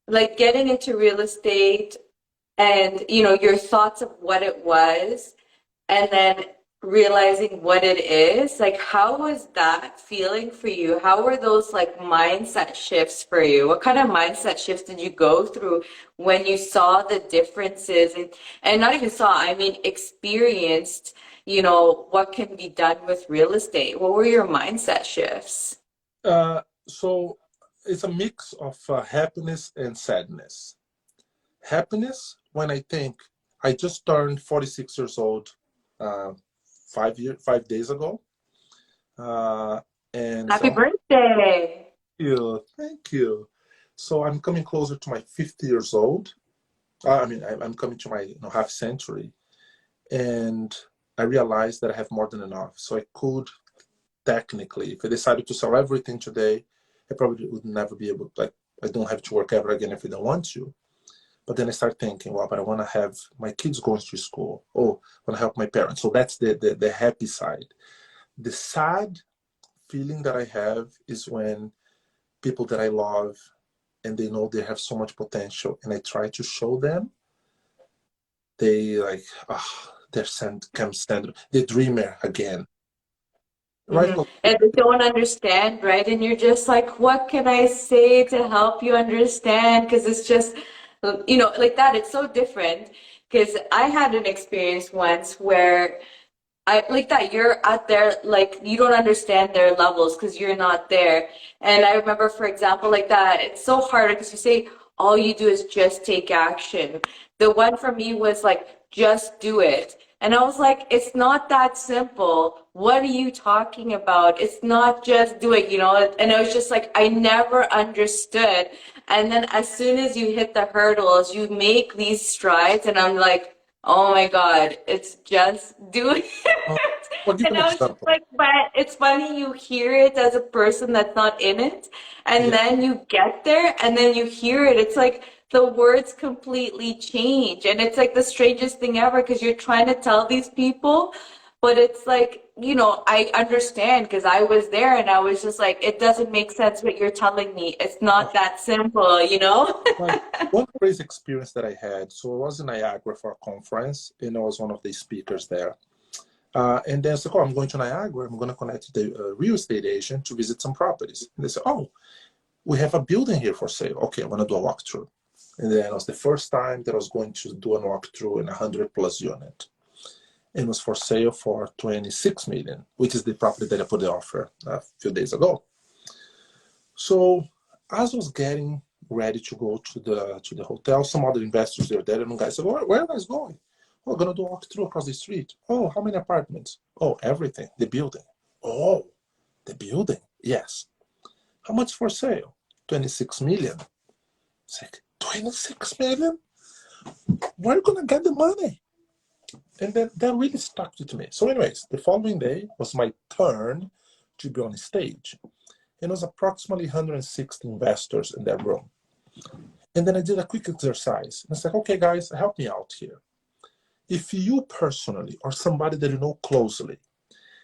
like getting into real estate and, you know, your thoughts of what it was and then realizing what it is, like how was that feeling for you? How were those like mindset shifts for you? What kind of mindset shifts did you go through when you saw the differences and not even saw, I mean experienced, you know, what can be done with real estate? What were your mindset shifts? So it's a mix of happiness and sadness. Happiness when I think I just turned 46 years old uh, 5 days ago. And Happy so birthday. thank you. So I'm coming closer to my 50 years old. I mean, I'm coming to my half century. And I realized that I have more than enough. So I could technically, if I decided to sell everything today, I probably would never be able, like, I don't have to work ever again if I don't want to. But then I start thinking, well, but I want to have my kids going to school. Oh, I want to help my parents. So that's the happy side. The sad feeling that I have is when people that I love and they know they have so much potential and I try to show them, they like, they're Sandro, the dreamer again. Right? And they don't understand, right? And you're just like, what can I say to help you understand? Because it's just, you know, like that. It's so different. Because I had an experience once where I like that you're out there, like you don't understand their levels because you're not there. And I remember, for example, like that, it's so hard because you say all you do is just take action. The one for me was like, just do it. And I was like, it's not that simple. What are you talking about? It's not just do it, you know? And it was just like, I never understood. And then as soon as you hit the hurdles, you make these strides, and I'm like, oh my God, it's just doing I'll it. give And an I was just example. like, but it's funny you hear it as a person that's not in it, and Yeah. then you get there and then you hear it. It's like the words completely change. And it's like the strangest thing ever because you're trying to tell these people, but it's like, you know, I understand because I was there and I was just like, it doesn't make sense what you're telling me. It's not that simple, you know? Like one crazy experience that I had. So I was in Niagara for a conference, and I was one of the speakers there. And then I said, "Oh, I'm going to Niagara. I'm going to connect to the real estate agent to visit some properties." And they said, "Oh, we have a building here for sale. Okay, I want to do a walkthrough." And then it was the first time that I was going to do a walkthrough in 100+ unit. It was for sale for 26 million, which is the property that I put the offer a few days ago. So as I was getting ready to go to the hotel, some other investors were there, and one guy said, where are you guys going? Oh, we're gonna do a walkthrough across the street. Oh, how many apartments? Oh, everything. The building. Oh, the building. Yes. How much for sale? 26 million. It's like, 26 million? Where are you gonna get the money? And then that really stuck to me. So anyways, the following day was my turn to be on stage. And it was approximately 160 investors in that room. And then I did a quick exercise. And I said, okay, guys, help me out here. If you personally or somebody that you know closely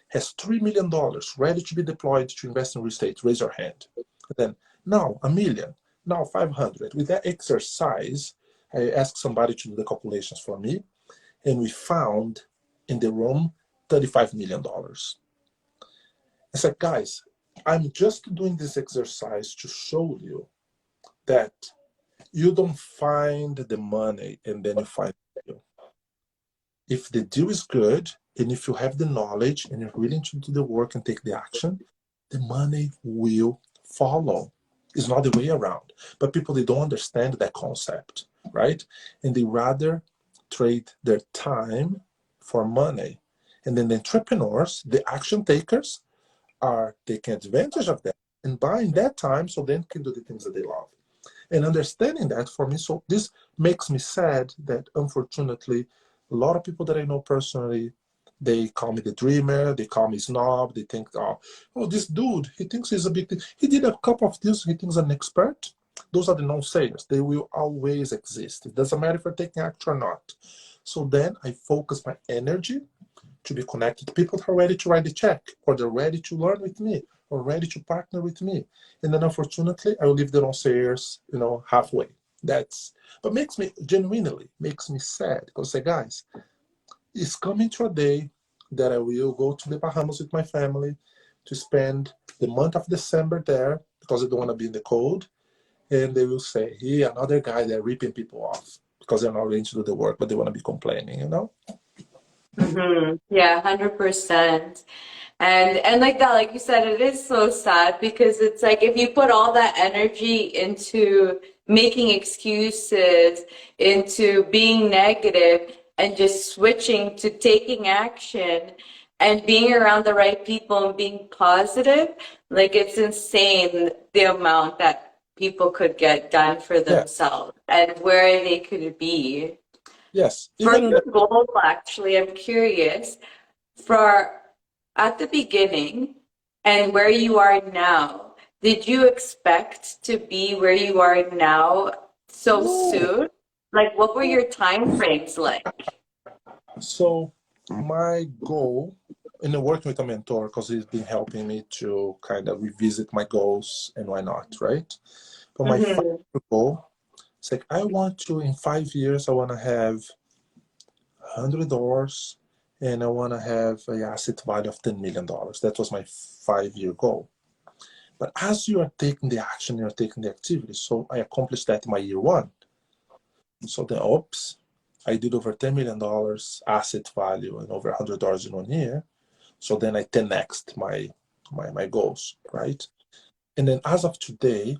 has $3 million ready to be deployed to invest in real estate, raise your hand. And then now $1 million, now 500. With that exercise, I asked somebody to do the calculations for me, and we found in the room $35 million. I said, guys, I'm just doing this exercise to show you that you don't find the money and then you find the deal. If the deal is good, and if you have the knowledge and you're willing to do the work and take the action, the money will follow. It's not the way around. But people, they don't understand that concept, right? And they rather trade their time for money. And then the entrepreneurs, the action takers, are taking advantage of that and buying that time so they can do the things that they love. And understanding that for me, so this makes me sad that unfortunately, a lot of people that I know personally, they call me the dreamer, they call me snob, they think, oh, this dude, he thinks he's a big thing. He did a couple of deals, he thinks an expert. Those are the non-sayers. They will always exist. It doesn't matter if you're taking action or not. So then I focus my energy to be connected to people that are ready to write the check, or they're ready to learn with me, or ready to partner with me. And then unfortunately, I will leave the non-sayers, halfway. But genuinely makes me sad, because say, guys, it's coming to a day that I will go to the Bahamas with my family to spend the month of December there, because I don't want to be in the cold. And they will say, hey, another guy, they're ripping people off because they're not willing to do the work, but they want to be complaining. Yeah, 100%. And like that, like you said, it is so sad because it's like if you put all that energy into making excuses, into being negative, and just switching to taking action and being around the right people and being positive, like it's insane the amount that people could get done for Yeah. themselves and where they could be. Yes. For your goal, actually, I'm curious, for at the beginning and where you are now, did you expect to be where you are now so soon? Like, what were your time frames like? So my goal in working with a mentor, because he's been helping me to kind of revisit my goals and why not, right? But my final goal, it's like I want to, in 5 years, I want to have 100 doors and I want to have an asset value of $10 million. That was my 5-year goal. But as you are taking the action, you're taking the activity. So I accomplished that in my year one. So then, I did over $10 million asset value and over $100 in 1 year. So then I 10x'd my goals, right? And then as of today,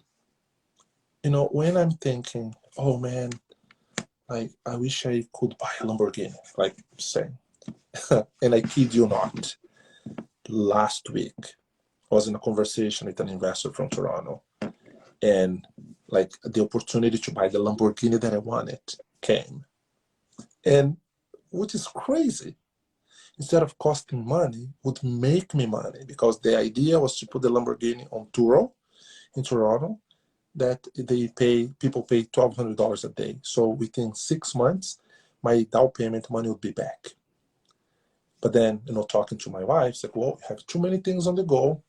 when I'm thinking, oh man, like I wish I could buy a Lamborghini, like saying, and I kid you not, last week I was in a conversation with an investor from Toronto, and like the opportunity to buy the Lamborghini that I wanted came. And which is crazy. Instead of costing money, would make me money, because the idea was to put the Lamborghini on Turo in Toronto, that people pay $1,200 a day. So within 6 months, my down payment money would be back. But then, talking to my wife, it's like, well, I have too many things on the go.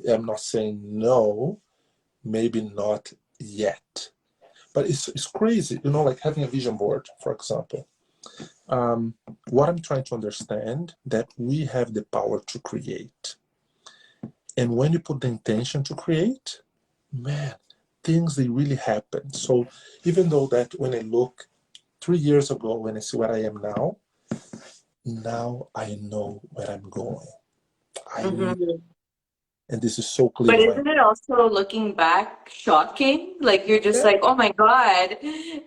I'm not saying no, maybe not yet. But it's crazy, like having a vision board, for example. What I'm trying to understand, that we have the power to create. And when you put the intention to create, man, things, they really happen. So even though that when I look 3 years ago, when I see where I am now I know where I'm going. And this is so clear But in my isn't it also looking back shocking? Like you're just head. like, oh my God,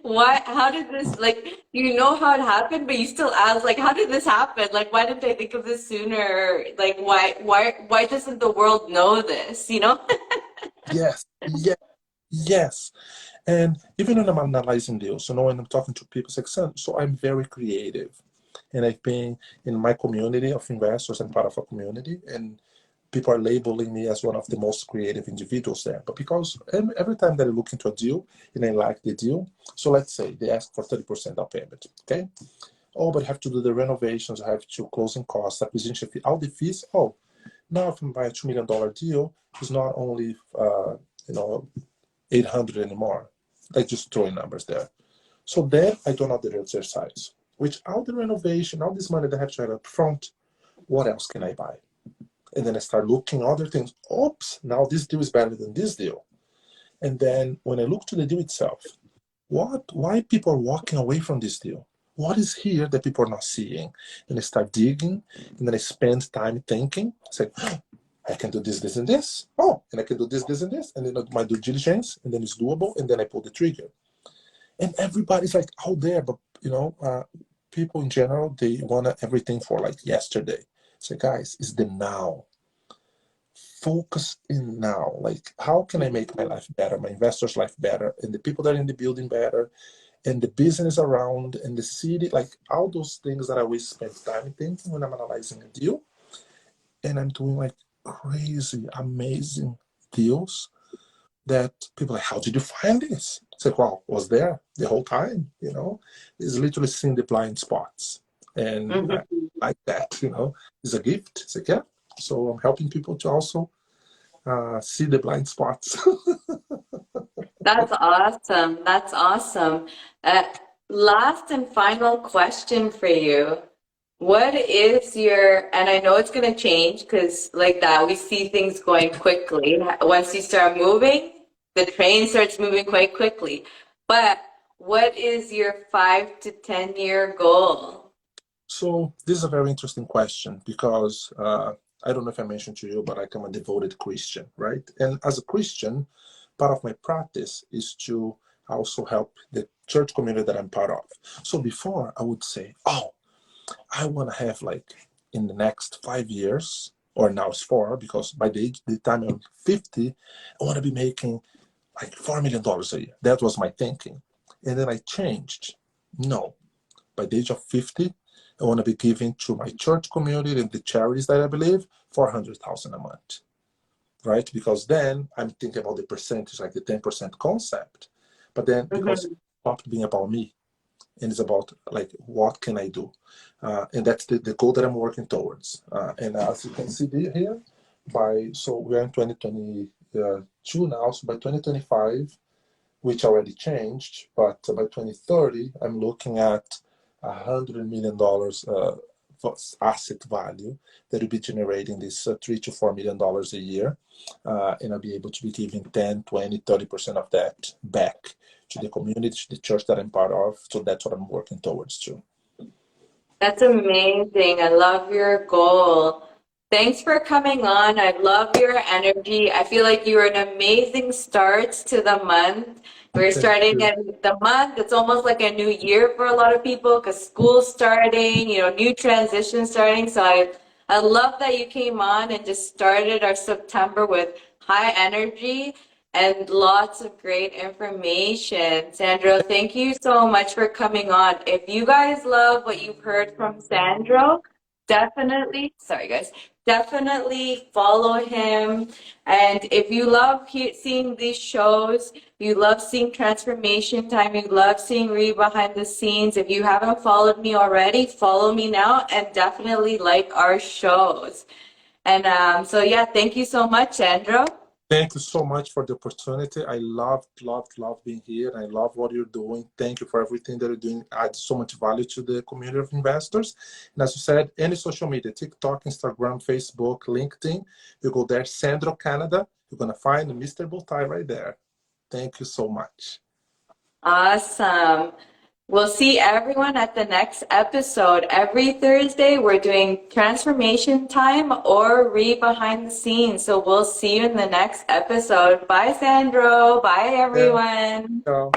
what? How did this, like, you know how it happened, but you still ask, like, how did this happen? Like, why didn't I think of this sooner? Like, why doesn't the world know this, you know? Yes. And even when I'm analyzing deals, when I'm talking to people, it's like, so I'm very creative. And I've been in my community of investors and part of a community, and people are labeling me as one of the most creative individuals there. But because every time that I look into a deal and I like the deal, so let's say they ask for 30% down payment, okay? Oh, but I have to do the renovations, I have to closing costs, acquisition fee, all the fees. Oh, now if I'm buying a $2 million deal, it's not only 800 anymore. Like just throwing numbers there. So then I do another exercise, which all the renovation, all this money that I have to have up front, what else can I buy? And then I start looking other things. Oops, now this deal is better than this deal. And then when I look to the deal itself, why people are walking away from this deal? What is here that people are not seeing? And I start digging, and then I spend time thinking. I say, oh, I can do this, this, and this. Oh, and I can do this, this, and this. And then I do my due diligence, and then it's doable, and then I pull the trigger. And everybody's like out there, but people in general, they want everything for like yesterday. So guys, it's the now. Focus in now. Like, how can I make my life better, my investors' life better, and the people that are in the building better, and the business around, and the city, like all those things that I always spend time thinking when I'm analyzing a deal. And I'm doing like crazy, amazing deals that people are like, how did you find this? It's like, wow, was there the whole time, It's literally seeing the blind spots. And I like that, it's a gift. It's like, yeah. So I'm helping people to also see the blind spots. That's awesome. That's awesome. Last and final question for you. What is your, and I know it's going to change because like that, we see things going quickly. Once you start moving, the train starts moving quite quickly. But what is your 5 to 10-year goal? So this is a very interesting question because I don't know if I mentioned to you, but I'm a devoted Christian, right? And as a Christian, part of my practice is to also help the church community that I'm part of. So before I would say, oh, I want to have like in the next 5 years, or now it's 4, because by the time I'm 50, I want to be making like $4 million a year. That was my thinking. And then I changed. No, by the age of 50, I want to be giving to my church community and the charities that I believe $400,000 a month, right? Because then I'm thinking about the percentage, like the 10% concept. But then because it stopped being about me, and it's about like what can I do, and that's the goal that I'm working towards. And as you can see here, so we're in 2022 now. So by 2025, which already changed, but by 2030, I'm looking at $100 million asset value that will be generating this $3 to $4 million a year. And I'll be able to be giving 10, 20, 30% of that back to the community, to the church that I'm part of. So that's what I'm working towards too. That's amazing. I love your goal. Thanks for coming on. I love your energy. I feel like you were an amazing start to the month. We're starting at the month. It's almost like a new year for a lot of people because school's starting, new transition starting. So I love that you came on and just started our September with high energy and lots of great information. Sandro, thank you so much for coming on. If you guys love what you've heard from Sandro, definitely follow him. And if you love seeing these shows, you love seeing Transformation Time, you love seeing Read Behind the Scenes, if you haven't followed me already, follow me now and definitely like our shows. And so yeah, thank you so much, Sandro. Thank you so much for the opportunity. I love being here. I love what you're doing. Thank you for everything that you're doing. Adds so much value to the community of investors. And as you said, any social media, TikTok, Instagram, Facebook, LinkedIn, you go there, Sandro Canada, you're going to find Mr. Bulltie right there. Thank you so much. Awesome. We'll see everyone at the next episode. Every Thursday, we're doing Transformation Time or Read Behind the Scenes. So we'll see you in the next episode. Bye, Sandro. Bye, everyone. Ciao.